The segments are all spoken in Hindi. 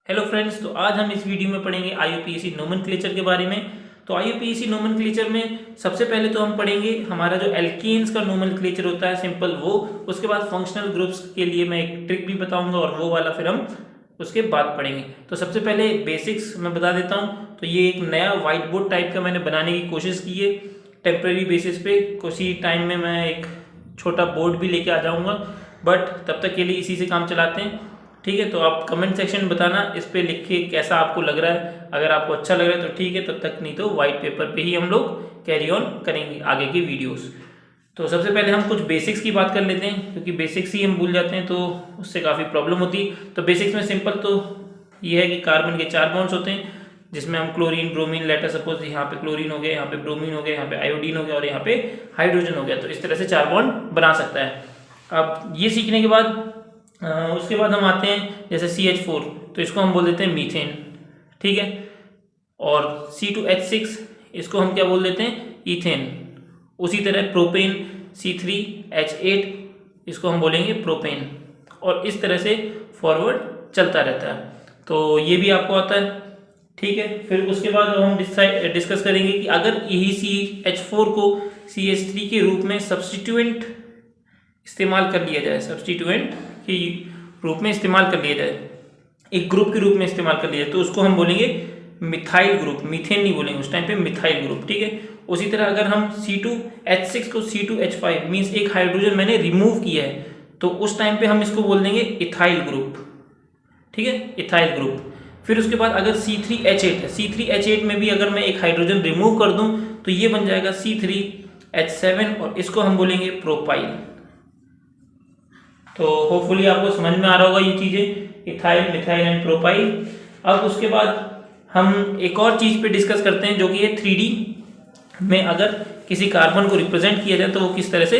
हेलो फ्रेंड्स, तो आज हम इस वीडियो में पढ़ेंगे IUPAC नोमेनक्लेचर के बारे में। तो IUPAC नोमेनक्लेचर में सबसे पहले तो हम पढ़ेंगे हमारा जो एल्केन्स का नोमेनक्लेचर होता है सिंपल वो। उसके बाद फंक्शनल ग्रुप्स के लिए मैं एक ट्रिक भी बताऊंगा और वो वाला फिर हम उसके बाद पढ़ेंगे। तो सबसे पहले बेसिक्स मैं बता देता हूँ। तो ये एक नया व्हाइट बोर्ड टाइप का मैंने बनाने की कोशिश की है टेम्प्रेरी बेसिस पे। कुछ ही टाइम में मैं एक छोटा बोर्ड भी लेके आ जाऊँगा, बट तब तक के लिए इसी से काम चलाते हैं। ठीक है, तो आप कमेंट सेक्शन में बताना इस पे लिख के कैसा आपको लग रहा है। अगर आपको अच्छा लग रहा है तो ठीक है, तब तक नहीं तो वाइट पेपर पे ही हम लोग कैरी ऑन करेंगे आगे की वीडियोस। तो सबसे पहले हम कुछ बेसिक्स की बात कर लेते हैं, क्योंकि बेसिक्स ही हम भूल जाते हैं तो उससे काफ़ी प्रॉब्लम होती है। तो बेसिक्स में सिंपल तो ये है कि कार्बन के 4 बॉन्ड्स होते हैं, जिसमें हम क्लोरीन, ब्रोमीन, लेटर सपोज यहाँ पे क्लोरीन हो गया, यहाँ पे ब्रोमीन हो गया, यहाँ पे आयोडीन हो गया और यहाँ पे हाइड्रोजन हो गया। तो इस तरह से 4 बॉन्ड बना सकता है। अब ये सीखने के बाद उसके बाद हम आते हैं जैसे CH4, तो इसको हम बोल देते हैं मीथेन। ठीक है, और C2H6 इसको हम क्या बोल देते हैं, ईथेन। उसी तरह प्रोपेन C3H8 इसको हम बोलेंगे प्रोपेन, और इस तरह से फॉरवर्ड चलता रहता है। तो ये भी आपको आता है। ठीक है, फिर उसके बाद हम डिस्कस करेंगे कि अगर यही CH4 को CH3 के रूप में सब्स्टिट्यूएंट इस्तेमाल कर लिया जाए, सब्स्टिट्यूएंट के रूप में इस्तेमाल कर लिया जाए, एक ग्रुप के रूप में इस्तेमाल कर लिया जाए, तो उसको हम बोलेंगे मिथाइल ग्रुप। मीथेन नहीं बोलेंगे उस टाइम पे, मिथाइल ग्रुप। ठीक है, उसी तरह अगर हम C2H6 को C2H5 मीन्स एक हाइड्रोजन मैंने रिमूव किया है, तो उस टाइम पे हम इसको बोल देंगे इथाइल ग्रुप। ठीक है, इथाइल ग्रुप। फिर उसके बाद अगर C3H8 है, C3H8 में भी अगर मैं एक हाइड्रोजन रिमूव कर दूं तो ये बन जाएगा C3H7 और इसको हम बोलेंगे प्रोपाइल। तो होपफुली आपको समझ में आ रहा होगा ये चीजें, इथाइल, मिथाइल एंड प्रोपाइल। अब उसके बाद हम एक और चीज पे डिस्कस करते हैं जो कि है 3D में अगर किसी कार्बन को रिप्रेजेंट किया जाए तो वो किस तरह से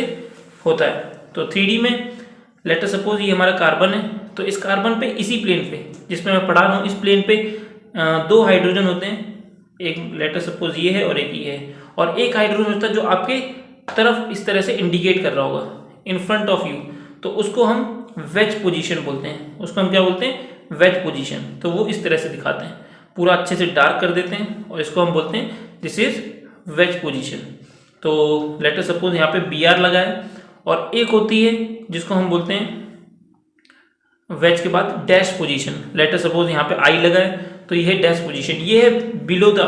होता है। तो 3D में लेटर सपोज ये हमारा कार्बन है, तो इस कार्बन पे इसी प्लेन पे जिसमें मैं पढ़ा रहा हूँ, इस प्लेन पे 2 हाइड्रोजन होते हैं। एक लेटर सपोज ये है और एक ये है, और एक हाइड्रोजन होता है जो आपके तरफ इस तरह से इंडिकेट कर रहा होगा, इन फ्रंट ऑफ यू। तो उसको हम वेज पोजीशन बोलते हैं। उसको हम क्या बोलते हैं, वेज पोजीशन। तो वो इस तरह से दिखाते हैं, पूरा अच्छे से डार्क कर देते हैं और इसको हम बोलते हैं दिस इज वेज पोजीशन। तो लेटर सपोज यहाँ पे BR लगा है, और एक होती है जिसको हम बोलते हैं वेज के बाद डैश पोजीशन। लेटर सपोज यहाँ पे I लगा है, तो ये है डैश पोजीशन। ये है बिलो द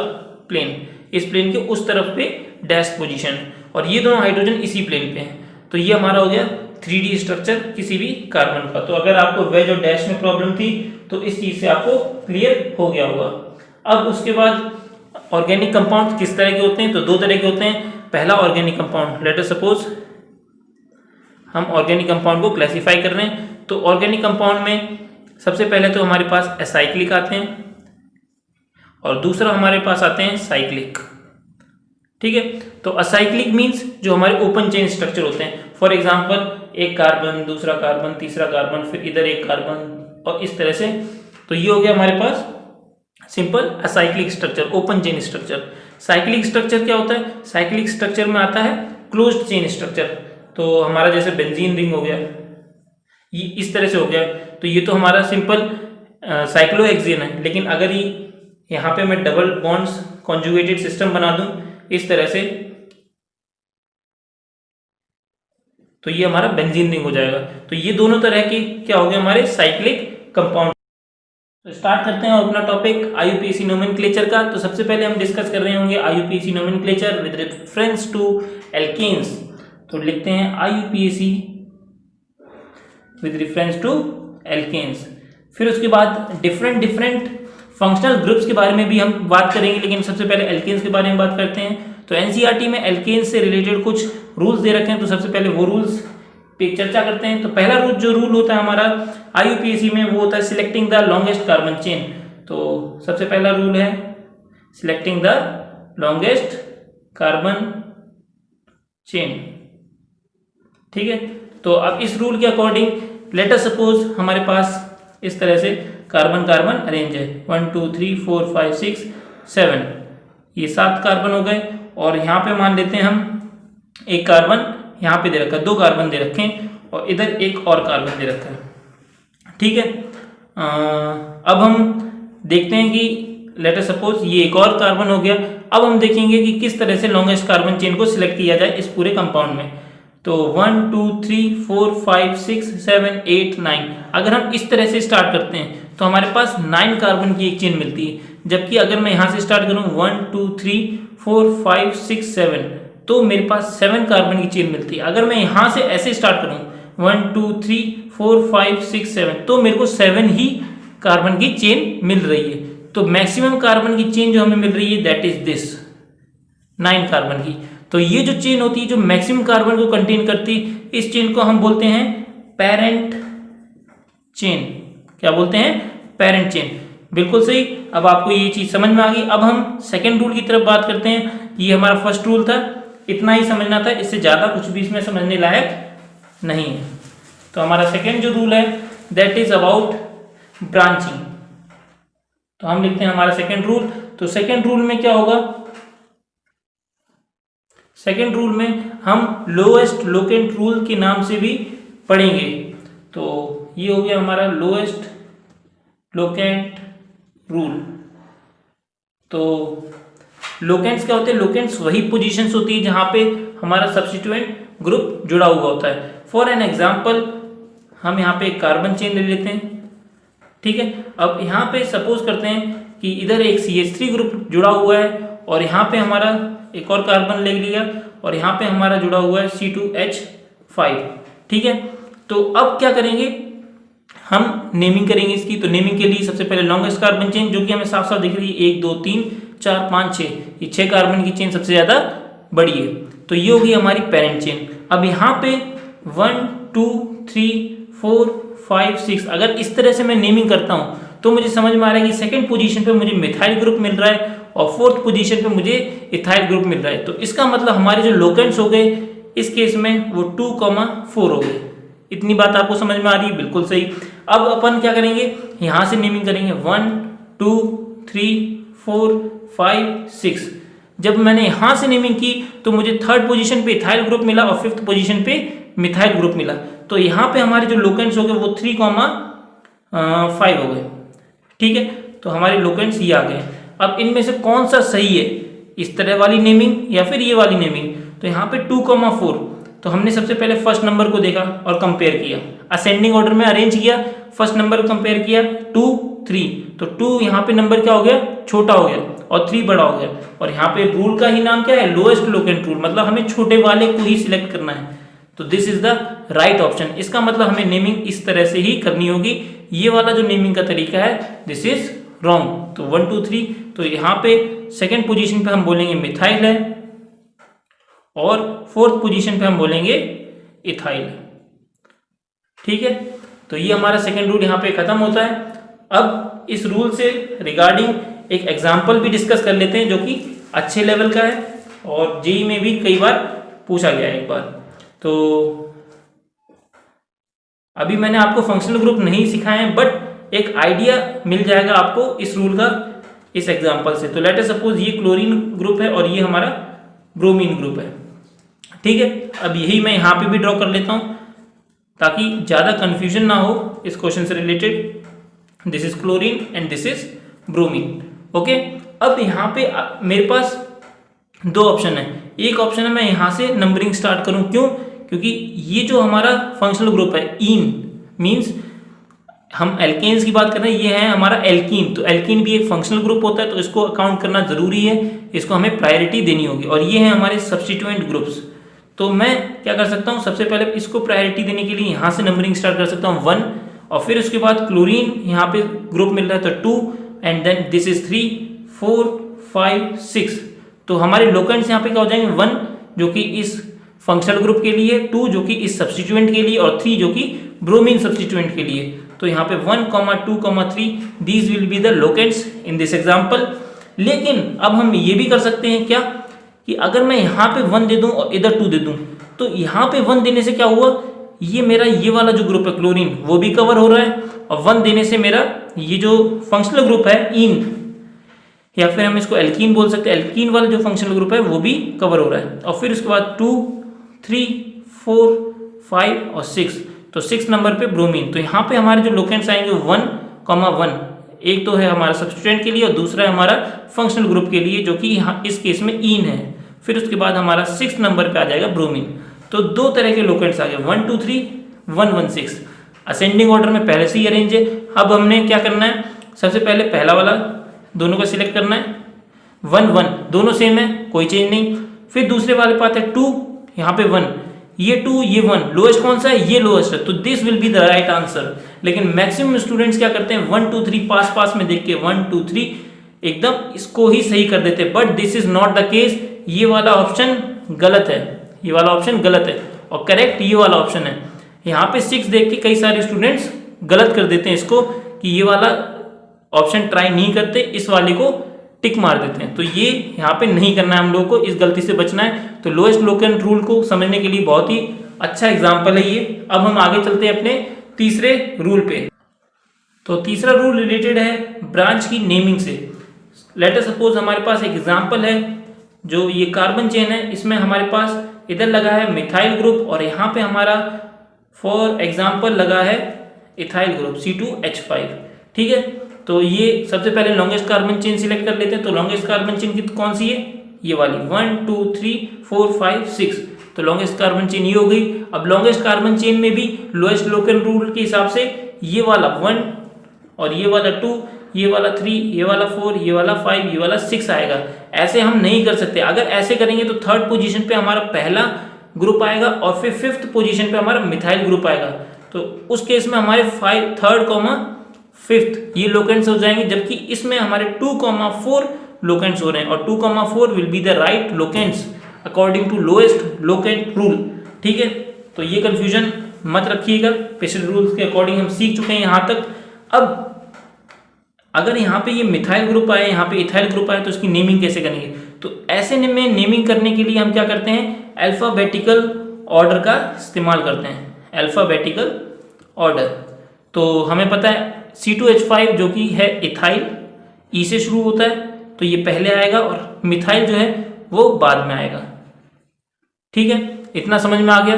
प्लेन, इस प्लेन के उस तरफ पे डैश पोजीशन, और ये दोनों हाइड्रोजन इसी प्लेन पे हैं। तो ये हमारा हो गया 3D स्ट्रक्चर किसी भी कार्बन का। तो अगर आपको वेज और डैश में प्रॉब्लम थी तो इस चीज से आपको क्लियर हो गया होगा। अब उसके बाद ऑर्गेनिक कंपाउंड किस तरह के होते हैं, तो 2 तरह के होते हैं। पहला ऑर्गेनिक कंपाउंड, लेटर सपोज हम ऑर्गेनिक कंपाउंड को क्लासीफाई कर रहे हैं, तो ऑर्गेनिक कंपाउंड में सबसे पहले तो हमारे पास एसाइक्लिक आते हैं, और दूसरा हमारे पास आते हैं साइक्लिक। ठीक है, तो असाइक्लिक मीन्स जो हमारे ओपन चेन स्ट्रक्चर होते हैं। फॉर एग्जाम्पल एक कार्बन, दूसरा कार्बन, तीसरा कार्बन, फिर इधर एक कार्बन, और इस तरह से। तो ये हो गया हमारे पास simple acyclic structure, open chain structure. Cyclic structure क्या होता है, साइक्लिक स्ट्रक्चर में आता है क्लोज्ड चेन स्ट्रक्चर। तो हमारा जैसे बेंजीन रिंग हो गया, ये इस तरह से हो गया, तो ये तो हमारा सिंपल साइक्लोहेक्सेन है। लेकिन अगर ये यहाँ पे मैं डबल बॉन्ड्स कॉन्जुगेटेड सिस्टम बना दूं इस तरह से, तो ये हमारा बेंजीन रिंग हो जाएगा। तो ये दोनों तरह के क्या हो गए हमारे साइक्लिक कंपाउंड। तो स्टार्ट करते हैं अपना टॉपिक IUPAC नोमेनक्लेचर का। तो सबसे पहले हम डिस्कस कर रहे होंगे IUPAC nomenclature with reference to alkenes. तो लिखते हैं IUPAC with reference to alkenes. फिर उसके बाद डिफरेंट फंक्शनल ग्रुप्स के बारे में भी हम बात करेंगे, लेकिन सबसे पहले एल्केन्स के बारे में बात करते हैं। तो NCERT में एल्केन्स से रिलेटेड कुछ रूल्स दे रखे हैं, तो सबसे पहले वो रूल्स पे चर्चा करते हैं। तो पहला रूल होता है हमारा IUPAC में, वो होता है selecting the longest carbon chain. तो सबसे पहला रूल है selecting the longest carbon chain. ठीक है, तो अब इस रूल के अकॉर्डिंग लेटर सपोज हमारे पास इस तरह से कार्बन कार्बन अरेंज है, 1 2 3 4 5 6 7, ये 7 कार्बन हो गए। और यहाँ पे मान लेते हैं हम एक कार्बन यहाँ पे दे रखा है, 2 कार्बन दे रखे हैं, और इधर एक और कार्बन दे रखा है। ठीक है, अब हम देखते हैं कि लेट अस सपोज ये एक और कार्बन हो गया। अब हम देखेंगे कि किस तरह से लॉन्गेस्ट कार्बन चेन को सिलेक्ट किया जाए इस पूरे कंपाउंड में। तो 1 2 3 4 5 6 7 8 9, अगर हम इस तरह से स्टार्ट करते हैं तो हमारे पास 9 कार्बन की एक चेन मिलती है। जबकि अगर मैं यहाँ से स्टार्ट करूँ 1 2 3 4 5 6 7, तो मेरे पास 7 कार्बन की चेन मिलती है। अगर मैं यहाँ से ऐसे स्टार्ट करूँ 1 2 3 4 5 6 7, तो मेरे को 7 ही कार्बन की चेन मिल रही है। तो मैक्सिमम कार्बन की चेन जो हमें मिल रही है दैट इज दिस 9 कार्बन की। तो ये जो चेन होती है जो मैक्सिमम कार्बन को कंटेन करती है, इस चेन को हम बोलते हैं पेरेंट चेन। क्या बोलते हैं? Parent chain. बिल्कुल सही। अब आपको ये चीज समझ में आ गई। अब हम सेकेंड रूल की तरफ बात करते हैं। ये हमारा फर्स्ट रूल था, इतना ही समझना था, इससे ज्यादा कुछ भी इसमें समझने लायक नहीं है। तो हमारा सेकेंड जो रूल है दैट इज अबाउट ब्रांचिंग। तो हम लिखते हैं हमारा सेकेंड रूल। तो सेकेंड रूल में क्या होगा? सेकेंड रूल में हम लोएस्ट लोकेंट रूल के नाम से भी पढ़ेंगे। तो ये हो गया हमारा लोएस्ट लोकेंट रूल। तो लोकेंट्स क्या होते हैं? लोकेंट्स वही पोजीशंस होती है जहां पे हमारा सब्स्टिट्यूएंट ग्रुप जुड़ा हुआ होता है। फॉर एन एग्जांपल हम यहाँ पे एक कार्बन चेन ले लेते हैं, ठीक है। अब यहाँ पे सपोज करते हैं कि इधर एक CH3 ग्रुप जुड़ा हुआ है और यहाँ पे हमारा एक और कार्बन ले लिया और यहाँ पे हमारा जुड़ा हुआ है C2H5, ठीक है। तो अब क्या करेंगे? हम नेमिंग करेंगे इसकी। तो नेमिंग के लिए सबसे पहले लॉन्गेस्ट कार्बन चेन जो कि हमें साफ साफ दिख रही है 1 2 3 4 5 6, ये 6 कार्बन की चेन सबसे ज्यादा बड़ी है। तो ये होगी हमारी पेरेंट चेन। अब यहाँ पे 1 2 3 4 5 6, अगर इस तरह से मैं नेमिंग करता हूँ तो मुझे समझ में आ रहा है कि सेकंड पोजीशन पे मुझे मिथाइल ग्रुप मिल रहा है और फोर्थ पोजीशन पे मुझे इथाइल ग्रुप मिल रहा है। तो इसका मतलब हमारे जो लोकेंट्स हो गए इस केस में वो 2,4 हो गए। इतनी बात आपको समझ में आ रही है? बिल्कुल सही। अब अपन क्या करेंगे? यहाँ से नेमिंग करेंगे 1 2 3 4 5 6। जब मैंने यहाँ से नेमिंग की तो मुझे थर्ड पोजीशन पे इथाइल ग्रुप मिला और फिफ्थ पोजीशन पे मिथाइल ग्रुप मिला। तो यहाँ पे हमारे जो लोकेंट्स हो गए वो 3,5 हो गए, ठीक है। तो हमारे लोकेंट्स ये आ गए। अब इनमें से कौन सा सही है, इस तरह वाली नेमिंग या फिर ये वाली नेमिंग? तो यहाँ पे 2,4, तो हमने सबसे पहले फर्स्ट नंबर को देखा और कंपेयर किया, असेंडिंग ऑर्डर में अरेंज किया, फर्स्ट नंबर को कंपेयर किया 2 3, तो 2 यहाँ पे नंबर क्या हो गया? छोटा हो गया और 3 बड़ा हो गया। और यहाँ पे रूल का ही नाम क्या है? लोएस्ट लोकेंट रूल, मतलब हमें छोटे वाले को ही सिलेक्ट करना है। तो this is the right option. इसका मतलब हमें नेमिंग इस तरह से ही करनी होगी। ये वाला जो नेमिंग का तरीका है दिस इज रॉन्ग। तो 1 2 3, तो यहाँ पे सेकेंड पोजीशन पे हम बोलेंगे मिथाइल है और फोर्थ पोजीशन पे हम बोलेंगे इथाइल, ठीक है। तो ये हमारा सेकेंड रूल यहाँ पे खत्म होता है। अब इस रूल से रिगार्डिंग एक एग्जाम्पल भी डिस्कस कर लेते हैं जो कि अच्छे लेवल का है और जेईई में भी कई बार पूछा गया है एक बार। तो अभी मैंने आपको फंक्शनल ग्रुप नहीं सिखाए हैं बट एक आइडिया मिल जाएगा आपको इस रूल का इस एग्जांपल से। तो लेट अस सपोज ये क्लोरीन ग्रुप है और ये हमारा ब्रोमीन ग्रुप है, ठीक है। अब यही मैं यहाँ पे भी ड्रॉ कर लेता हूँ ताकि ज़्यादा कंफ्यूजन ना हो इस क्वेश्चन से related. This is chlorine and this is bromine, okay. अब यहाँ पे मेरे पास दो ऑप्शन है। एक ऑप्शन है मैं यहाँ से नंबरिंग स्टार्ट करूँ, क्यों? क्योंकि ये जो हमारा फंक्शनल ग्रुप है ईन मीन्स हम एल्केन्स की बात कर रहे हैं, ये है हमारा एल्कीन। तो एल्कीन भी एक फंक्शनल ग्रुप होता है तो इसको अकाउंट करना जरूरी है, इसको हमें प्रायोरिटी देनी होगी। और ये हैं हमारे सब्स्टिट्यूएंट ग्रुप्स। तो मैं क्या कर सकता हूँ? सबसे पहले इसको प्रायोरिटी देने के लिए यहाँ से नंबरिंग स्टार्ट कर सकता हूँ 1 और फिर उसके बाद क्लोरीन यहाँ पे ग्रुप मिल रहा है तो 2 एंड देन दिस इज 3 4 5 6। तो हमारे लोकेंट्स यहाँ पे क्या हो जाएंगे? 1 जो कि इस फंक्शनल ग्रुप के लिए, 2 जो कि इस सब्स्टिट्यूएंट के लिए और 3 जो कि ब्रोमीन सब्स्टिट्यूएंट के लिए। तो यहाँ पे 1, 2, 3 these will be the locants in this example. लेकिन अब हम ये भी कर सकते हैं क्या कि अगर मैं यहाँ पे 1 दे दूं और इधर 2 दे दूं तो यहाँ पे 1 देने से क्या हुआ? ये मेरा ये वाला जो ग्रुप है क्लोरीन वो भी कवर हो रहा है और 1 देने से मेरा ये जो फंक्शनल ग्रुप है ईन या फिर हम इसको एल्कीन बोल सकते हैं, एल्कीन वाला जो फंक्शनल ग्रुप है वो भी कवर हो रहा है। और फिर उसके बाद 2 3 4 5 और 6, तो 6 नंबर पे ब्रोमीन। तो यहाँ पे हमारे जो लोकेंट्स आएंगे 1, 1 एक तो है हमारा सब्स्टिट्यूएंट के लिए और दूसरा है हमारा फंक्शनल ग्रुप के लिए, जो कि यहाँ इस केस में ईन है। फिर उसके बाद हमारा 6 नंबर पे आ जाएगा ब्रोमीन। तो दो तरह के लोकेंट्स आ गए, 1 2 3 1 1 6। असेंडिंग ऑर्डर में पहले से ही अरेंज है। अब हमने क्या करना है, सबसे पहले पहला वाला दोनों का सिलेक्ट करना है, 1 1 दोनों सेम है, कोई चेंज नहीं। फिर दूसरे वाले पे आते हैं 2, यहाँ पे 1, ये 2 ये 1, लोएस्ट कौन सा है, ये लोएस्ट है, तो this will be the right answer. लेकिन मैक्सिमम स्टूडेंट्स क्या करते हैं, 1 2 3 पास में देख के 1 2 3 एकदम इसको ही सही कर देते हैं, but this is not the case. ये वाला ऑप्शन गलत है, ये वाला ऑप्शन गलत है और करेक्ट ये वाला ऑप्शन है। यहाँ पे 6 देख के कई सारे स्टूडेंट्स गलत कर देते हैं इसको, कि ये वाला ऑप्शन ट्राई नहीं करते, इस वाले को टिक मार देते हैं। तो ये यहाँ पे नहीं करना है हम लोगों को, इस गलती से बचना है। तो लोएस्ट लोकेंट रूल को समझने के लिए बहुत ही अच्छा एग्जाम्पल है ये। अब हम आगे चलते हैं अपने तीसरे रूल पे। तो तीसरा रूल रिलेटेड है ब्रांच की नेमिंग से। लेट अस सपोज हमारे पास एक एग्जाम्पल है, जो ये कार्बन चेन है, इसमें हमारे पास इधर लगा है मिथाइल ग्रुप और यहाँ पे हमारा फॉर एग्जाम्पल लगा है इथाइल ग्रुप C2H5। ठीक है, तो ये सबसे पहले लॉन्गेस्ट कार्बन चेन सिलेक्ट कर लेते हैं। तो लॉन्गेस्ट कार्बन चेन की कौन सी है, ये वाली 1 2 3 4 5 6। तो लॉन्गेस्ट कार्बन चेन ये हो गई। अब लॉन्गेस्ट कार्बन चेन में भी लोएस्ट लोकेंट रूल के हिसाब से ये वाला 1 और ये वाला 2, ये वाला 3, ये वाला 4, ये वाला 5, ये वाला 6 आएगा। ऐसे हम नहीं कर सकते। अगर ऐसे करेंगे तो थर्ड पोजीशन पे हमारा पहला ग्रुप आएगा और फिर फिफ्थ पोजीशन पे हमारा मिथाइल ग्रुप आएगा। तो उस केस में हमारे 3rd, 5th ये लोकेंट्स हो जाएंगे, जबकि इसमें हमारे 2, 4 लोकेंट्स हो रहे हैं और 2, 4 will be the right locants according to lowest locant rule. ठीक है, तो ये कंफ्यूजन मत रखिएगा, पिछले रूल्स के अकॉर्डिंग हम सीख चुके हैं यहाँ तक। अब अगर यहाँ पे ये मिथाइल ग्रुप आए, यहाँ पे इथाइल ग्रुप आए, तो इसकी नेमिंग कैसे करेंगे। तो ऐसे में नेमिंग करने के लिए हम क्या करते हैं, अल्फाबेटिकल ऑर्डर का इस्तेमाल करते हैं। अल्फाबेटिकल ऑर्डर, तो हमें पता है C2H5 जो कि है इथाइल, ई से शुरू होता है, तो ये पहले आएगा और मिथाइल जो है वो बाद में आएगा। ठीक है, इतना समझ में आ गया।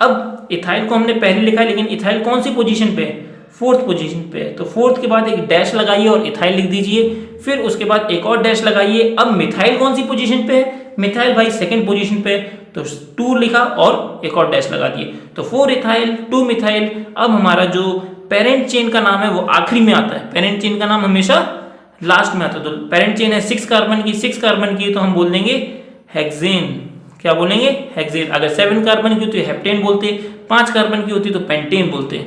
अब इथाइल को हमने पहले लिखा है, लेकिन इथाइल कौन सी पोजीशन पे है, 4th पोजीशन पे है। तो 4th के बाद एक डैश लगाइए और इथाइल लिख दीजिए, फिर उसके बाद एक और डैश लगाइए। अब मिथाइल कौन सी पोजीशन पे है, मिथाइल भाई 2nd पोजीशन पे है, तो 2 लिखा और एक और डैश लगा दिए, तो 4 इथाइल 2 मिथाइल। अब हमारा जो पेरेंट चेन का नाम है वो आखिरी में आता है, पेरेंट चेन का नाम हमेशा लास्ट में आता है। तो पेरेंट चेन है 6 कार्बन की, 6 कार्बन की, तो हम बोल देंगे हेक्सेन। क्या बोलेंगे, हेक्सेन। अगर 7 कार्बन की होती है हेप्टेन बोलते, 5 कार्बन की होती तो पेंटेन बोलते।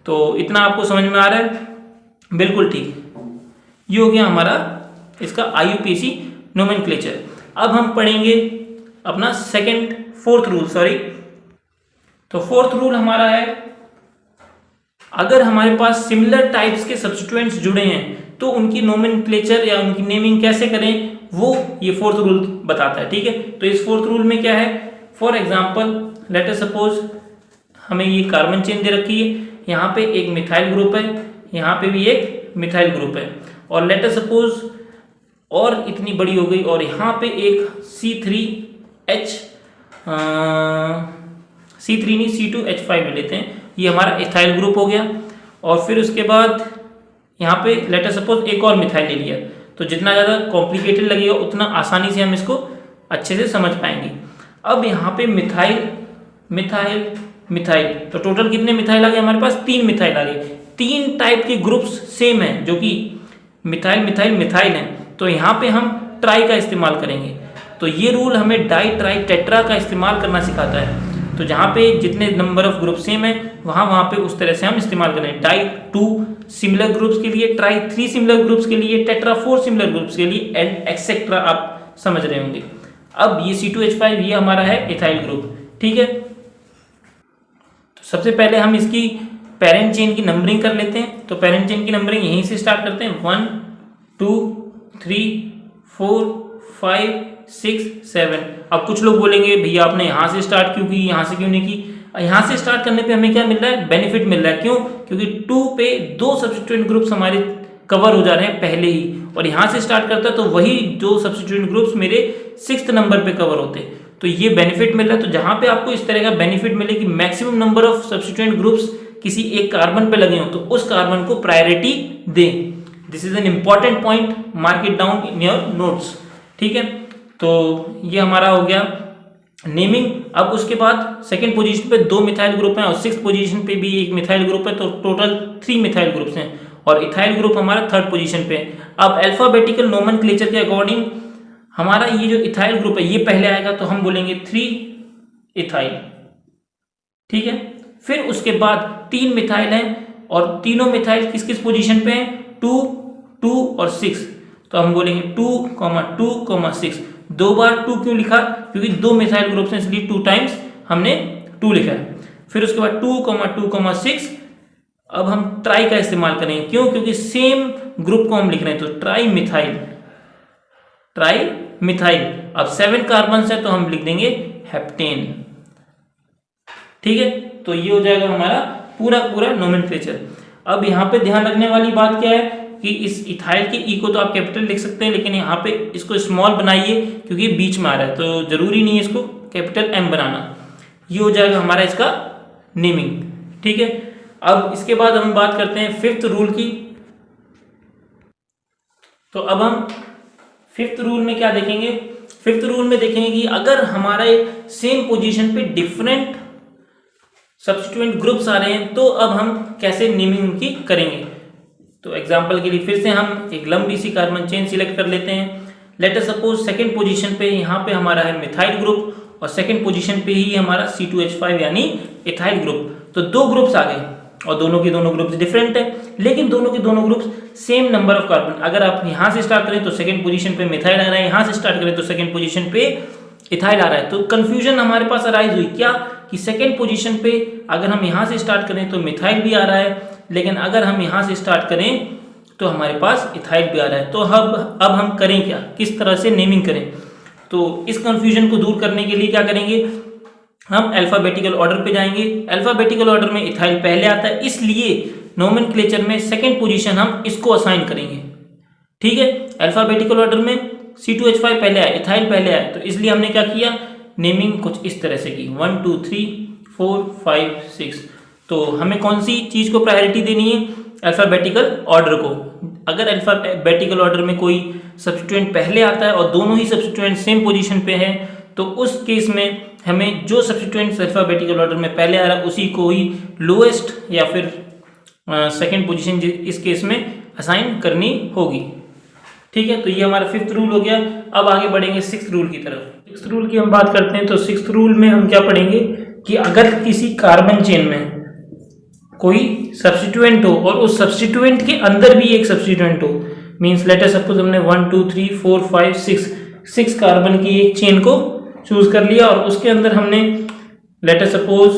तो इतना आपको समझ में आ रहा है, बिल्कुल ठीक। ये हो गया हमारा इसका IUPAC नोमेनक्लेचर। अब हम पढ़ेंगे अपना 4th रूल, तो 4th रूल हमारा है, अगर हमारे पास सिमिलर टाइप्स के सब्स्टिट्यूएंट्स जुड़े हैं तो उनकी नोमेनक्लेचर या उनकी नेमिंग कैसे करें, वो ये 4th रूल बताता है। ठीक है, तो इस 4th रूल में क्या है, for example let us suppose हमें ये कार्बन चेन दे रखी है, यहाँ पे एक मिथाइल ग्रुप है, यहाँ पे भी एक मिथाइल ग्रुप है, और लेट अस सपोज और इतनी बड़ी हो गई और यहाँ पे एक C3 नहीं C2H5 लेते हैं, ये हमारा इथाइल ग्रुप हो गया। और फिर उसके बाद यहाँ पे लेट अस सपोज एक और मिथाइल ले लिया। तो जितना ज़्यादा कॉम्प्लिकेटेड लगेगा उतना आसानी से हम इसको अच्छे से समझ पाएंगे। अब यहाँ पे मिथाइल मिथाइल मिथाइल, तो टोटल कितने मिथाइल आ गए हमारे पास, 3 मिथाइल आ गए। 3 टाइप के ग्रुप्स सेम है, जो कि मिथाइल मिथाइल मिथाइल हैं, तो यहाँ पे हम ट्राई का इस्तेमाल करेंगे। तो ये रूल हमें डाई ट्राई टेट्रा का इस्तेमाल करना सिखाता है। तो जहाँ पे जितने नंबर ऑफ ग्रुप सेम है वहाँ पे उस तरह से हम इस्तेमाल करें। डाई 2 सिमिलर ग्रुप्स के लिए, ट्राई 3 सिमिलर ग्रुप्स के लिए, टेट्रा 4 सिमिलर ग्रुप्स के लिए, एंड एक्सेट्रा आप समझ रहे होंगे। अब ये C2H5 ये हमारा है इथाइल ग्रुप। ठीक है, तो सबसे पहले हम इसकी पेरेंट चेन की नंबरिंग कर लेते हैं। तो पेरेंट चेन की नंबरिंग यहीं से स्टार्ट करते हैं, 1 2 3 4 5 6 7। अब कुछ लोग बोलेंगे भैया आपने यहाँ से स्टार्ट क्यों की, यहाँ से क्यों नहीं की। यहाँ से स्टार्ट करने पे हमें क्या मिल रहा है, बेनिफिट मिल रहा है। क्यों, क्योंकि 2 पे 2 सब्स्टिट्यूएंट ग्रुप्स हमारे कवर हो जा रहे हैं पहले ही, और यहाँ से स्टार्ट करता है तो वही 2 सब्स्टिट्यूएंट ग्रुप्स मेरे 6th नंबर पे कवर होते, तो ये बेनिफिट मिल रहा है। तो जहाँ पे आपको इस तरह का बेनिफिट मिले कि maximum number of substituent groups किसी एक कार्बन पे लगे हो, तो उस कार्बन को प्रायोरिटी दें। This is an important point, mark it down in your notes. ठीक है, तो ये हमारा हो गया नेमिंग। अब उसके बाद सेकंड पोजीशन पे 2 मिथाइल ग्रुप हैं और 6th पोजीशन पे भी एक मिथाइल ग्रुप है, तो टोटल 3 मिथाइल ग्रुप्स हैं और इथाइल ग्रुप हमारा 3rd पोजीशन पे। अब अल्फाबेटिकल नोमेनक्लेचर के अकॉर्डिंग हमारा ये जो इथाइल ग्रुप है ये पहले आएगा, तो हम बोलेंगे 3 इथाइल। ठीक है, फिर उसके बाद 3 मिथाइल हैं और तीनों मिथाइल किस किस पोजीशन पे हैं, 2, 2 और 6, तो हम बोलेंगे 2, 2, 6। 2 बार 2 क्यों लिखा, क्योंकि 2 मिथाइल ग्रुप्स हैं इसलिए 2 टाइम्स हमने 2 लिखा है। फिर उसके बाद 2, 2, 6। अब हम ट्राई का इस्तेमाल करेंगे, क्यों, क्योंकि सेम ग्रुप को हम लिख रहे हैं, तो ट्राई मिथाइल। अब 7 कार्बन है तो हम लिख देंगे हेप्टेन। ठीक है, तो ये हो जाएगा हमारा पूरा नोमेनक्लेचर। अब यहाँ पे ध्यान रखने वाली बात क्या है कि इस इथाइल के ई को तो आप कैपिटल लिख सकते हैं, लेकिन यहाँ पे इसको स्मॉल बनाइए क्योंकि बीच में आ रहा है, तो जरूरी नहीं है इसको कैपिटल एम बनाना। ये हो जाएगा हमारा इसका नेमिंग। ठीक है, अब इसके बाद हम बात करते हैं 5th रूल की। तो अब हम 5th रूल में क्या देखेंगे, 5th रूल में देखेंगे कि अगर हमारा सेम पोजीशन पे डिफरेंट सब्स्टिट्यूएंट ग्रुप्स आ रहे हैं तो अब हम कैसे नेमिंग उनकी करेंगे। तो एग्जांपल के लिए फिर से हम एक लंबी सी कार्बन चेन सिलेक्ट कर लेते हैं। Let us suppose second position पे यहाँ पे हमारा है मिथाइल ग्रुप और सेकंड पोजीशन पे ही हमारा C2H5 यानी इथाइल ग्रुप। तो 2 ग्रुप्स आ गए और दोनों के दोनों ग्रुप्स डिफरेंट है, लेकिन दोनों के दोनों groups same number of carbon. अगर आप यहाँ से स्टार्ट करें तो सेकंड पोजीशन पे मिथाइल आ रहा है, यहाँ से स्टार्ट करें तो सेकंड पोजीशन पे इथाइल आ रहा है। तो कंफ्यूजन हमारे पास अराइज हुई क्या कि सेकंड पोजीशन पे अगर हम यहाँ से स्टार्ट करें तो मिथाइल भी आ रहा है, लेकिन अगर हम यहाँ से स्टार्ट करें तो हमारे पास इथाइल भी आ रहा है। तो अब हम करें क्या, किस तरह से नेमिंग करें। तो इस कंफ्यूजन को दूर करने के लिए क्या करेंगे, हम अल्फाबेटिकल ऑर्डर पे जाएंगे। अल्फाबेटिकल ऑर्डर में इथाइल पहले आता है, इसलिए नोमेनक्लेचर में सेकंड पोजीशन हम इसको असाइन करेंगे। ठीक है, अल्फाबेटिकल ऑर्डर में C2H5 पहले आया, इथाइल पहले आया, तो इसलिए हमने क्या किया, नेमिंग कुछ इस तरह से की 1 2 3 4 5 6। तो हमें कौन सी चीज को प्रायोरिटी देनी है, अल्फाबेटिकल ऑर्डर को। अगर अल्फाबेटिकल ऑर्डर में कोई सब्स्टिट्यूएंट पहले आता है और दोनों ही सब्स्टिट्यूएंट सेम पोजीशन पे हैं, तो उस केस में हमें जो सब्स्टिट्यूएंट अल्फाबेटिकल ऑर्डर में पहले आ रहा है उसी को ही लोएस्ट या फिर सेकंड पोजीशन इस केस में असाइन करनी होगी। ठीक है, तो ये हमारा 5th रूल हो गया। अब आगे बढ़ेंगे 6th रूल की तरफ। 6th रूल की हम बात करते हैं तो 6th रूल में हम क्या पढ़ेंगे कि अगर किसी कार्बन चेन में कोई सब्स्टिट्यूएंट हो और उस सब्स्टिट्यूएंट के अंदर भी एक सब्स्टिट्यूएंट हो, मींस लेट अस सपोज हमने 1 2 3 4 5 6 कार्बन की एक चेन को चूज कर लिया और उसके अंदर हमने लेट अस सपोज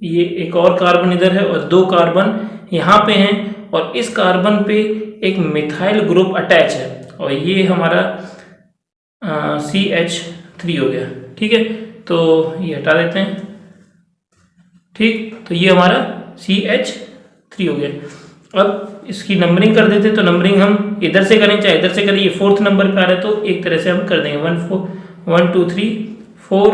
ये एक और कार्बन इधर है और 2 कार्बन यहाँ पे हैं और इस कार्बन पे एक मिथाइल ग्रुप अटैच है और ये हमारा CH3 हो गया। ठीक है, तो ये हटा देते हैं। ठीक, तो ये हमारा CH3 हो गया। अब इसकी नंबरिंग कर देते, तो नंबरिंग हम इधर से करें चाहे इधर से करें, ये 4th नंबर पे आ रहा है तो एक तरह से हम कर देंगे 1 2 3 4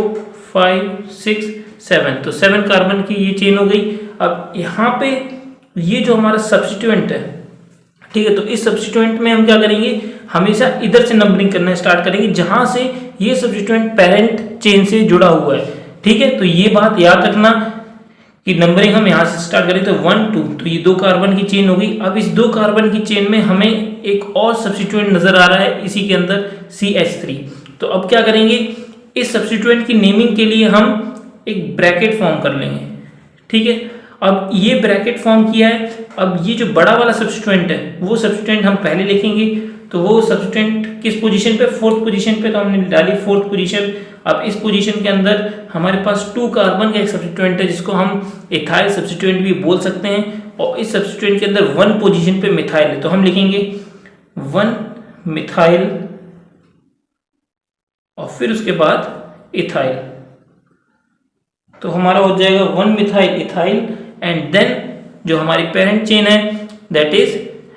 5 6 7। तो 7 कार्बन की ये चेन हो गई। अब यहाँ पे ये जो हमारा सब्स्टिट्यूएंट है, ठीक है, तो इस सब्स्टिट्यूएंट में हम क्या करेंगे, हमेशा इधर से नंबरिंग करना स्टार्ट करेंगे जहां से ये सब्स्टिट्यूएंट पेरेंट चेन से जुड़ा हुआ है। ठीक है, तो ये बात याद रखना कि नंबरिंग हम यहाँ से स्टार्ट करें तो 1 2, तो ये 2 कार्बन की चेन हो गई। अब इस 2 कार्बन की चेन में हमें एक और सब्स्टिट्यूएंट नजर आ रहा है इसी के अंदर CH3। तो अब क्या करेंगे, इस सब्स्टिट्यूएंट की नेमिंग के लिए हम एक ब्रैकेट फॉर्म कर लेंगे। ठीक है, अब ये ब्रैकेट फॉर्म किया है। अब ये जो बड़ा वाला सब्स्टिट्यूएंट है वो सब्स्टिट्यूएंट हम पहले लिखेंगे, तो वो सब्स्टिट्यूएंट किस पोजीशन पे, 4th पोजीशन पे, तो हमने डाली 4th पोजीशन। अब इस पोजीशन के अंदर हमारे पास 2 कार्बन का एक सब्स्टिट्यूएंट है जिसको हम इथाइल सब्स्टिट्यूएंट भी बोल सकते हैं और इस सब्स्टिट्यूएंट के अंदर 1 पोजीशन पे मिथाइल है, तो हम लिखेंगे 1 मिथाइल और फिर उसके बाद इथाइल। तो हमारा हो जाएगा 1 मिथाइल इथाइल एंड देन जो हमारी पेरेंट चेन है दैट इज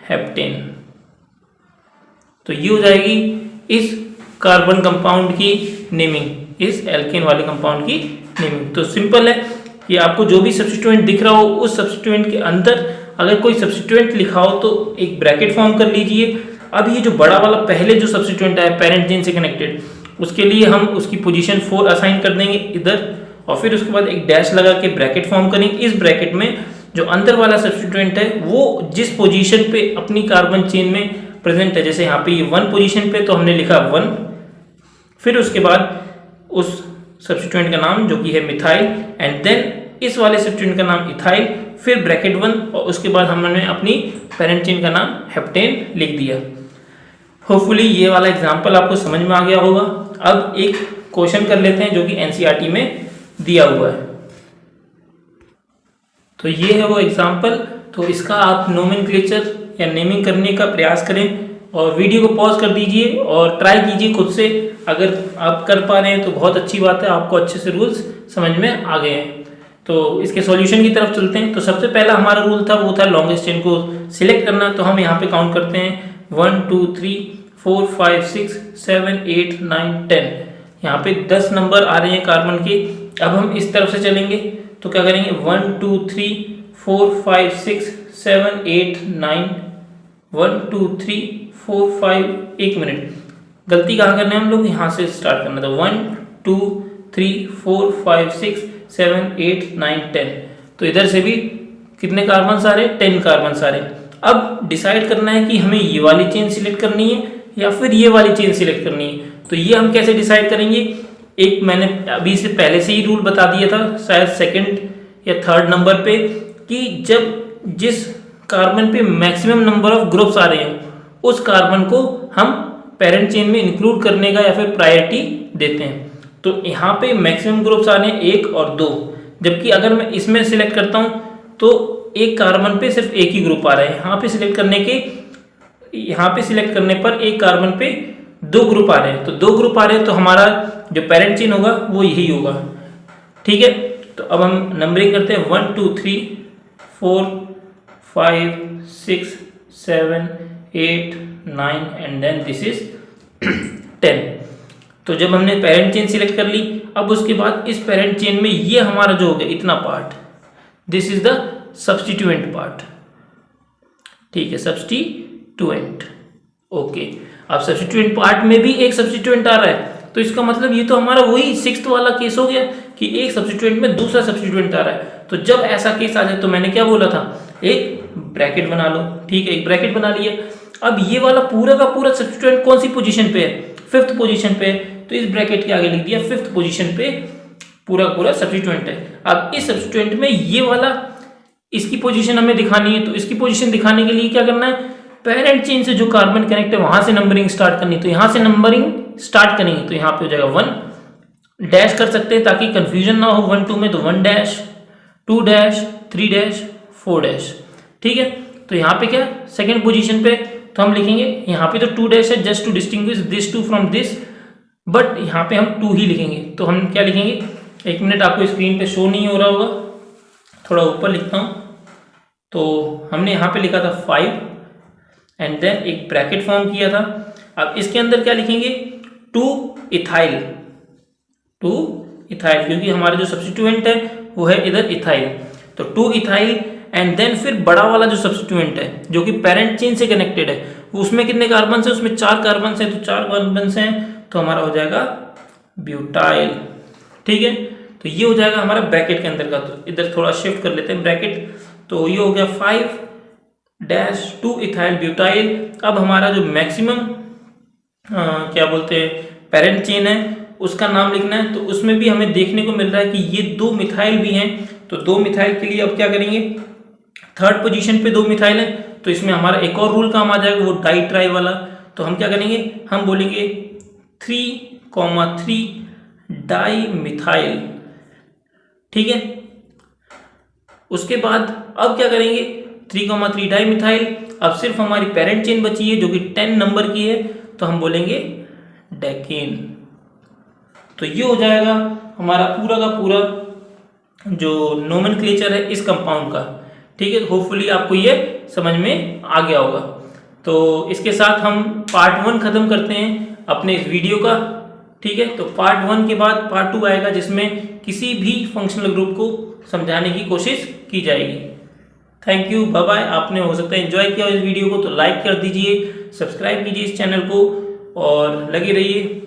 हेप्टेन। तो ये हो जाएगी इस कार्बन कंपाउंड की नेमिंग, इस एल्केन वाले कंपाउंड की नेमिंग। तो सिंपल है कि आपको जो भी सब्स्टिट्यूएंट दिख रहा हो उस सब्स्टिट्यूएंट के अंदर अगर कोई सब्स्टिट्यूएंट लिखा हो तो एक ब्रैकेट फॉर्म कर लीजिए। अब ये जो बड़ा वाला पहले जो सब्स्टिट्यूएंट है पेरेंट चेन से कनेक्टेड, उसके लिए हम उसकी पोजीशन 4 असाइन कर देंगे इधर, और फिर उसके बाद एक डैश लगा के ब्रैकेट फॉर्म करेंगे। इस ब्रैकेट में जो अंदर वाला सब्स्टिट्यूएंट है वो जिस पोजीशन पे अपनी कार्बन चेन में प्रेजेंट है, जैसे यहाँ पे ये 1 पोजीशन पे तो हमने लिखा 1, फिर उसके बाद उस सब्स्टिट्यूएंट का नाम जो कि है मिथाइल, एंड देन इस वाले सब्स्टिट्यूएंट का नाम इथाइल, फिर ब्रैकेट 1, और उसके बाद हमने अपनी पेरेंट चेन का नाम हेप्टेन लिख दिया। होपफुली ये वाला एग्जांपल आपको समझ में आ गया होगा। अब एक क्वेश्चन कर लेते हैं जो कि एनसीईआरटी में दिया हुआ है। तो ये है वो एग्जांपल, तो इसका आप नोमेनक्लेचर या नेमिंग करने का प्रयास करें और वीडियो को पॉज कर दीजिए और ट्राई कीजिए खुद से। अगर आप कर पा रहे हैं तो बहुत अच्छी बात है, आपको अच्छे से रूल्स समझ में आ गए हैं। तो इसके सॉल्यूशन की तरफ चलते हैं। तो सबसे पहला हमारा रूल था वो था लॉन्गेस्ट चेन को सिलेक्ट करना। तो हम यहाँ पे काउंट करते हैं 1 2 3 4 5 6 7 8 9 10। यहाँ पे 10 नंबर आ रहे हैं कार्बन के। अब हम इस तरफ से चलेंगे तो क्या करेंगे 1 2 3 4 5 6 7 8 9 1 2 3 4 5। एक मिनट, गलती कहाँ करना है हम लोग, यहाँ से स्टार्ट करना था। 1 2 3 4 5 6 7 8 9 10। तो इधर से भी कितने कार्बन आ रहे, 10 कार्बन आ रहे। अब डिसाइड करना है कि हमें ये वाली चेन सिलेक्ट करनी है या फिर ये वाली चेन सिलेक्ट करनी है। तो ये हम कैसे डिसाइड करेंगे, एक मैंने अभी से पहले से ही रूल बता दिया था शायद सेकंड या थर्ड नंबर पे, कि जब जिस कार्बन पे मैक्सिमम नंबर ऑफ ग्रुप्स आ रहे हैं उस कार्बन को हम पेरेंट चेन में इंक्लूड करने का या फिर प्रायोरिटी देते हैं। तो यहाँ पे मैक्सिमम ग्रुप्स आ रहे हैं 1 और 2, जबकि अगर मैं इसमें सिलेक्ट करता हूँ तो एक कार्बन पे सिर्फ एक ही ग्रुप आ रहा है। यहाँ पे सिलेक्ट करने पर एक कार्बन पे 2 ग्रुप आ रहे हैं। तो 2 ग्रुप आ रहे हैं तो हमारा जो पेरेंट चेन होगा वो यही होगा। ठीक है, तो अब हम नंबरिंग करते हैं 1 2 3 4 5 6 7 8 9 एंड देन दिस इज 10। तो जब हमने पेरेंट चेन सिलेक्ट कर ली, अब उसके बाद इस पेरेंट चेन में ये हमारा जो हो गया इतना part, this is the substituent part. ठीक है, सब्स्टिट्यूएंट। ओके, अब सब्स्टिट्यूएंट पार्ट में भी एक सब्स्टिट्यूएंट आ रहा है, तो इसका मतलब ये तो हमारा वही 6th वाला केस हो गया कि एक सब्स्टिट्यूएंट में दूसरा सब्स्टिट्यूएंट आ रहा है। तो जब ऐसा केस आ जाए तो मैंने क्या बोला था, एक ब्रैकेट बना लो। ठीक है, एक ब्रैकेट बना लिया। अब ये वाला पूरा का पूरा सब्स्टिट्यूएंट कौन सी पोजीशन पे है, 5th पोजीशन पे है, तो इस ब्रैकेट के आगे लिख दिया 5th पोजीशन पे पूरा पूरा सब्स्टिट्यूएंट है। अब इस सब्स्टिट्यूएंट में ये वाला इसकी पोजीशन हमें दिखानी है, तो इसकी पोजीशन दिखाने के लिए क्या करना है, पेरेंट चेन से जो कार्बन कनेक्ट है वहां से नंबरिंग स्टार्ट करनी है। तो यहां से नंबरिंग स्टार्ट करेंगे तो यहाँ पे हो जाएगा 1 डैश कर सकते हैं ताकि कंफ्यूजन ना हो 1 2 में, तो 1 डैश 2 डैश 3 डैश 4 डैश। ठीक है, तो यहाँ पे क्या सेकेंड पोजीशन पे तो हम लिखेंगे, यहाँ पे तो 2 डैश है just to distinguish this 2 from this, but यहाँ पे हम 2 ही लिखेंगे। तो हम क्या लिखेंगे, एक मिनट, आपको स्क्रीन पे शो नहीं हो रहा होगा, थोड़ा ऊपर लिखता हूँ। तो हमने यहाँ पे लिखा था 5 एंड देन एक ब्रैकेट फॉर्म किया था। अब इसके अंदर क्या लिखेंगे, 2 इथाइल, क्योंकि हमारा जो सब्स्टिट्यूएंट है वो है इधर इथाइल। तो 2 इथाइल एंड देन फिर बड़ा वाला जो सब्स्टिट्यूएंट है जो कि पेरेंट चेन से कनेक्टेड है, उसमें कितने कार्बन है, उसमें 4 कार्बन है, तो 4 कार्बन हैं, तो हमारा हो जाएगा ब्यूटाइल। ठीक है, तो ये हो जाएगा हमारा ब्रैकेट के अंदर का। तो इधर थोड़ा शिफ्ट कर लेते हैं ब्रैकेट, तो ये हो गया 5 डैश 2 इथाइल ब्यूटाइल। अब हमारा जो मैक्सिमम क्या बोलते हैं पेरेंट चेन है उसका नाम लिखना है। तो उसमें भी हमें देखने को मिल रहा है कि ये 2 मिथाइल भी हैं। तो 2 मिथाइल के लिए अब क्या करेंगे, 3rd पोजीशन पे 2 मिथाइल है, तो इसमें हमारा एक और रूल काम आ जाएगा, वो डाई ट्राई वाला। तो हम क्या करेंगे, हम बोलेंगे 3,3 डाई मिथाइल। ठीक है, उसके बाद अब क्या करेंगे, 3,3 डाई मिथाइल। अब सिर्फ हमारी पेरेंट चेन बची है जो कि 10 नंबर की है, तो हम बोलेंगे डेकेन। तो ये हो जाएगा हमारा पूरा का पूरा जो नोमेनक्लेचर है इस कंपाउंड का। ठीक है, होपफुली आपको ये समझ में आ गया होगा। तो इसके साथ हम पार्ट 1 खत्म करते हैं अपने इस वीडियो का। ठीक है, तो पार्ट 1 के बाद पार्ट 2 आएगा जिसमें किसी भी फंक्शनल ग्रुप को समझाने की कोशिश की जाएगी। Thank you, bye bye. आपने हो सकता है एंजॉय किया इस वीडियो को, तो लाइक कर दीजिए, सब्सक्राइब कीजिए इस चैनल को और लगे रहिए।